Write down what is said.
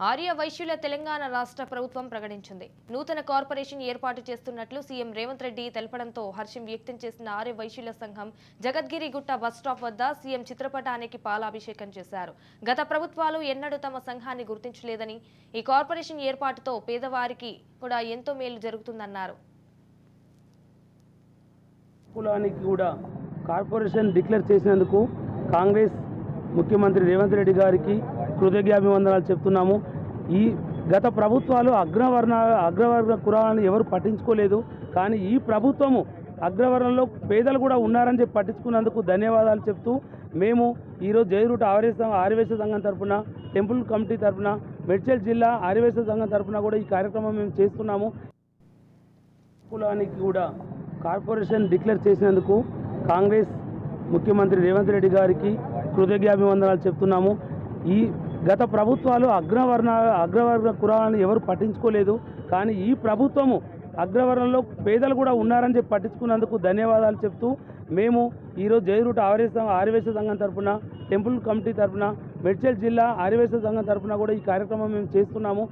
ఆర్య వైశ్యుల తెలంగాణ రాష్ట్ర ప్రభుత్వం ప్రకటించింది. నూతన కార్పొరేషన్ ఏర్పాటు చేస్తున్నట్లు సీఎం రేవంత్ రెడ్డి తెలపడంతో హర్షం వ్యక్తం చేసిన ఆర్య వైశ్యుల సంఘం జగద్గిరిగుట్ట బస్టాప్ వద్ద సీఎం చిత్రపటానికి పాలాభిషేకం చేశారు. గత ప్రభుత్వాలు ఎన్నడూ తమ సంఘాన్ని గుర్తించలేదని, ఈ కార్పొరేషన్ ఏర్పాటుతో పేదవారికి కూడా ఎంతో మేలు జరుగుతుందన్నారు. కులానికి కూడా కార్పొరేషన్ డిక్లేర్ చేసినందుకు కాంగ్రెస్ ముఖ్యమంత్రి రేవంత్ రెడ్డి గారికి కృతజ్ఞతాభివందనాలు చెప్తున్నాము. ఈ గత ప్రభుత్వాలు అగ్రవర్ణ కులాలను ఎవరు పట్టించుకోలేదు. కానీ ఈ ప్రభుత్వము అగ్రవర్ణంలో పేదలు కూడా ఉన్నారని చెప్పి పట్టించుకున్నందుకు ధన్యవాదాలు చెప్తూ మేము ఈరోజు జైరూట్ ఆర్యవైశ్య సంఘం తరఫున, టెంపుల్ కమిటీ తరఫున, మేడ్చల్ జిల్లా ఆర్యవైశ్య సంఘం తరఫున కూడా ఈ కార్యక్రమం మేము చేస్తున్నాము. కులానికి కూడా కార్పొరేషన్ డిక్లేర్ చేసినందుకు కాంగ్రెస్ ముఖ్యమంత్రి రేవంత్ రెడ్డి గారికి కృతజ్ఞతాభివందనాలు చెప్తున్నాము. ఈ గత ప్రభుత్వాలు అగ్రవర్ణ కులాలను ఎవరు పట్టించుకోలేదు. కానీ ఈ ప్రభుత్వము అగ్రవర్ణంలో పేదలు కూడా ఉన్నారని చెప్పి పట్టించుకున్నందుకు ధన్యవాదాలు చెప్తూ మేము ఈరోజు జైరూట్ ఆర్యవైశ్య సంఘం తరఫున, టెంపుల్ కమిటీ తరఫున, మేడ్చల్ జిల్లా ఆర్యవైశ్య సంఘం తరఫున కూడా ఈ కార్యక్రమం మేము చేస్తున్నాము.